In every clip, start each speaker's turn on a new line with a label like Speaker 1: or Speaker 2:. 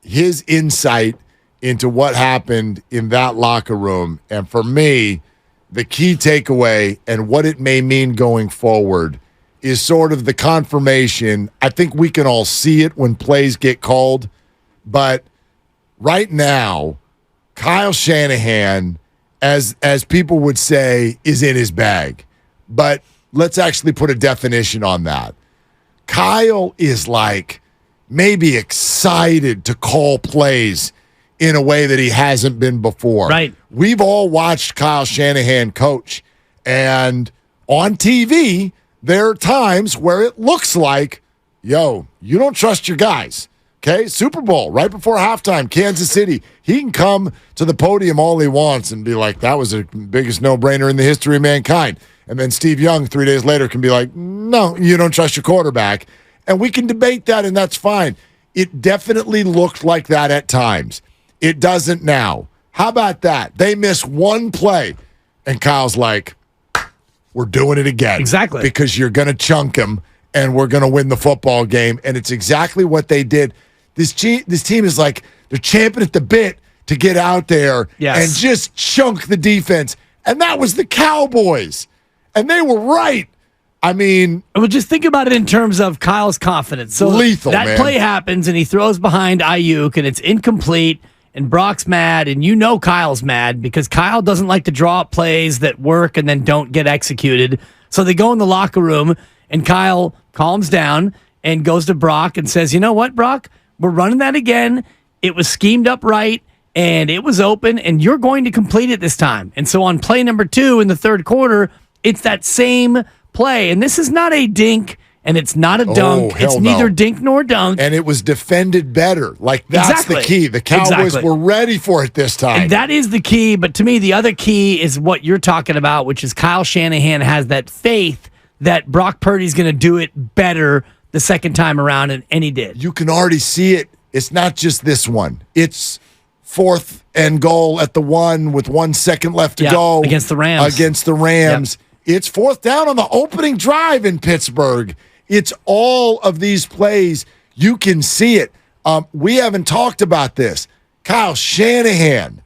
Speaker 1: his insight into what happened in that locker room. And for me, the key takeaway and what it may mean going forward is sort of the confirmation. I think we can all see it when plays get called, but right now, Kyle Shanahan, as people would say, is in his bag. But let's actually put a definition on that. Kyle is like maybe excited to call plays in a way that he hasn't been before.
Speaker 2: Right.
Speaker 1: We've all watched Kyle Shanahan coach, and on TV, there are times where it looks like, yo, you don't trust your guys. Okay, Super Bowl, right before halftime, Kansas City. He can come to the podium all he wants and be like, that was the biggest no-brainer in the history of mankind. And then Steve Young, 3 days later, can be like, no, you don't trust your quarterback. And we can debate that, and that's fine. It definitely looked like that at times. It doesn't now. How about that? They miss one play, and Kyle's like, we're doing it again.
Speaker 2: Exactly.
Speaker 1: Because you're going to chunk him, and we're going to win the football game. And it's exactly what they did. This team is like they're champing at the bit to get out there and just chunk the defense. And that was the Cowboys. And they were right. I mean,
Speaker 2: well, just think about it in terms of Kyle's confidence. So
Speaker 1: lethal,
Speaker 2: that
Speaker 1: man.
Speaker 2: Play happens, and he throws behind Ayuk, and it's incomplete, and Brock's mad, and you know Kyle's mad because Kyle doesn't like to draw up plays that work and then don't get executed. So they go in the locker room, and Kyle calms down and goes to Brock and says, you know what, Brock? We're running that again. It was schemed up right, and it was open, and you're going to complete it this time. And so on play number 2 in the third quarter, it's that same play. And this is not a dink, and it's not a dunk. It's neither dink nor dunk.
Speaker 1: And it was defended better. Like, that's the key. The Cowboys were ready for it this time.
Speaker 2: And that is the key. But to me, the other key is what you're talking about, which is Kyle Shanahan has that faith that Brock Purdy's going to do it better the second time around, and he did.
Speaker 1: You can already see it. It's not just this one. It's 4th and goal at the 1 with 1 second left to go.
Speaker 2: Against the Rams.
Speaker 1: Yep. It's 4th down on the opening drive in Pittsburgh. It's all of these plays. You can see it. We haven't talked about this. Kyle Shanahan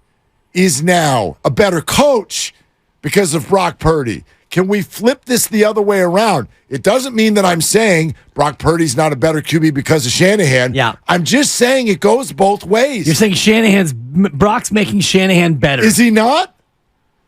Speaker 1: is now a better coach because of Brock Purdy. Can we flip this the other way around? It doesn't mean that I'm saying Brock Purdy's not a better QB because of Shanahan.
Speaker 2: Yeah.
Speaker 1: I'm just saying it goes both ways.
Speaker 2: You're saying Brock's making Shanahan better.
Speaker 1: Is he not?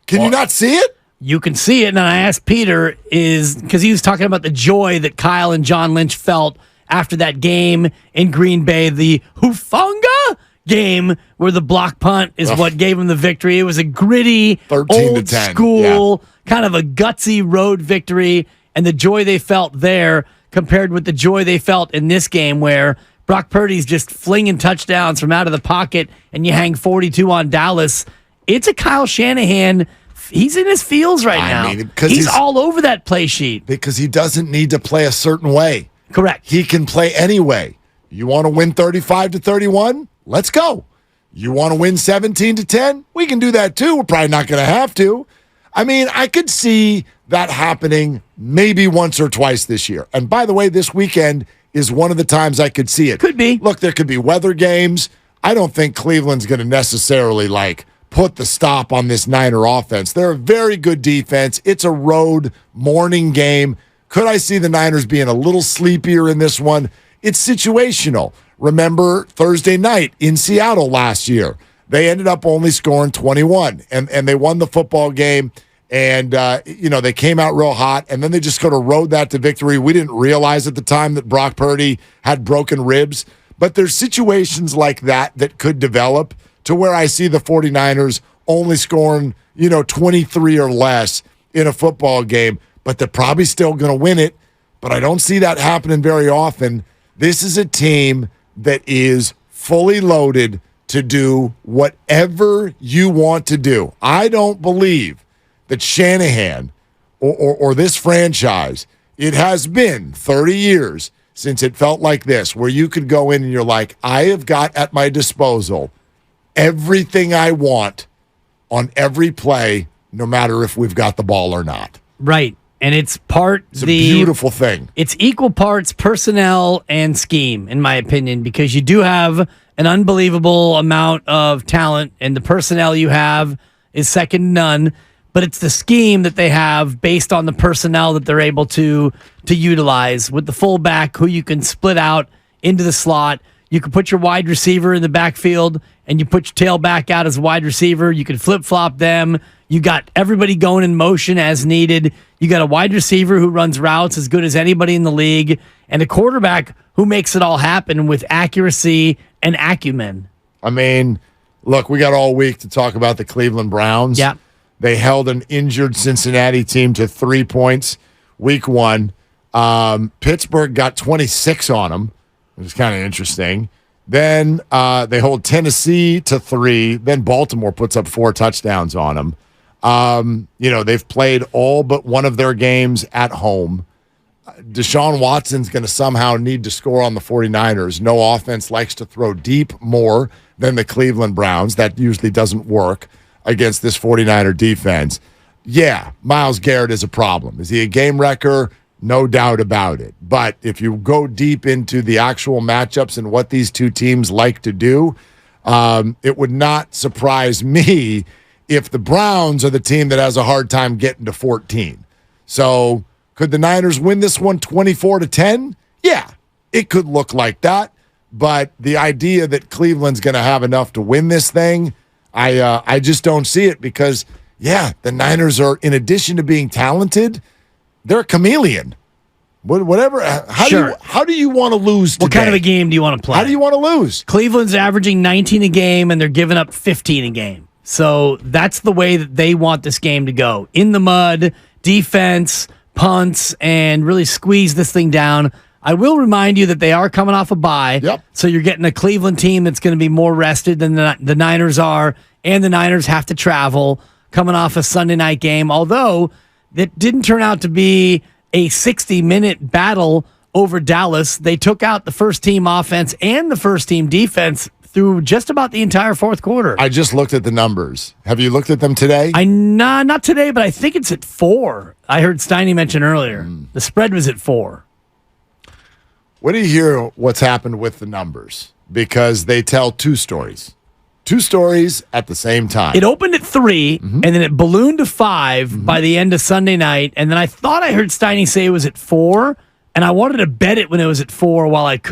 Speaker 1: Can you not see it?
Speaker 2: You can see it. And I asked Peter because he was talking about the joy that Kyle and John Lynch felt after that game in Green Bay, the Hufanga game where the block punt is what gave him the victory. It was a gritty, old school, kind of a gutsy road victory, and the joy they felt there compared with the joy they felt in this game where Brock Purdy's just flinging touchdowns from out of the pocket and you hang 42 on Dallas. It's a Kyle Shanahan. He's in his feels right now. He's all over that play sheet.
Speaker 1: Because he doesn't need to play a certain way.
Speaker 2: Correct.
Speaker 1: He can play any way. You want to win 35-31? Let's go. You want to win 17-10? We can do that too. We're probably not going to have to. I mean, I could see that happening maybe once or twice this year. And by the way, this weekend is one of the times I could see it.
Speaker 2: Could be.
Speaker 1: Look, there could be weather games. I don't think Cleveland's going to necessarily put the stop on this Niner offense. They're a very good defense. It's a road morning game. Could I see the Niners being a little sleepier in this one? It's situational. Remember Thursday night in Seattle last year. They ended up only scoring 21, and they won the football game, and they came out real hot, and then they just sort of rode that to victory. We didn't realize at the time that Brock Purdy had broken ribs, but there's situations like that could develop to where I see the 49ers only scoring 23 or less in a football game, but they're probably still going to win it, but I don't see that happening very often. This is a team that is fully loaded to do whatever you want to do. I don't believe that Shanahan or this franchise, it has been 30 years since it felt like this, where you could go in and you're like, I have got at my disposal everything I want on every play, no matter if we've got the ball or not.
Speaker 2: Right. And it's
Speaker 1: It's a beautiful thing.
Speaker 2: It's equal parts personnel and scheme, in my opinion, because you do have an unbelievable amount of talent, and the personnel you have is second to none. But it's the scheme that they have based on the personnel that they're able to utilize with the fullback who you can split out into the slot. You can put your wide receiver in the backfield and you put your tailback out as a wide receiver. You can flip-flop them. You got everybody going in motion as needed. You got a wide receiver who runs routes as good as anybody in the league, and a quarterback who makes it all happen with accuracy and acumen.
Speaker 1: I mean, look, we got all week to talk about the Cleveland Browns.
Speaker 2: Yeah.
Speaker 1: They held an injured Cincinnati team to 3 points week 1. Pittsburgh got 26 on them. It was kind of interesting. Then they hold Tennessee to 3. Then Baltimore puts up 4 touchdowns on them. They've played all but one of their games at home. Deshaun Watson's going to somehow need to score on the 49ers. No offense likes to throw deep more than the Cleveland Browns. That usually doesn't work against this 49er defense. Yeah, Myles Garrett is a problem. Is he a game wrecker? No doubt about it. But if you go deep into the actual matchups and what these two teams like to do, it would not surprise me if the Browns are the team that has a hard time getting to 14. So could the Niners win this one 24-10? Yeah, it could look like that. But the idea that Cleveland's going to have enough to win this thing, I just don't see it because, yeah, the Niners are, in addition to being talented, they're a chameleon. Whatever. How do you want to lose today?
Speaker 2: What kind of a game do you want to play?
Speaker 1: How do you want to lose?
Speaker 2: Cleveland's averaging 19 a game, and they're giving up 15 a game. So that's the way that they want this game to go. In the mud, defense, punts, and really squeeze this thing down. I will remind you that they are coming off a bye.
Speaker 1: Yep.
Speaker 2: So you're getting a Cleveland team that's going to be more rested than the Niners are, and the Niners have to travel coming off a Sunday night game, although it didn't turn out to be a 60-minute battle over Dallas. They took out the first-team offense and the first-team defense through just about the entire fourth quarter.
Speaker 1: I just looked at the numbers. Have you looked at them today?
Speaker 2: Not today, but I think it's at 4. I heard Steiny mention earlier. The spread was at 4.
Speaker 1: What do you hear what's happened with the numbers? Because they tell two stories. Two stories at the same time.
Speaker 2: It opened at 3, and then it ballooned to 5 by the end of Sunday night. And then I thought I heard Steiny say it was at 4, and I wanted to bet it when it was at 4 while I could.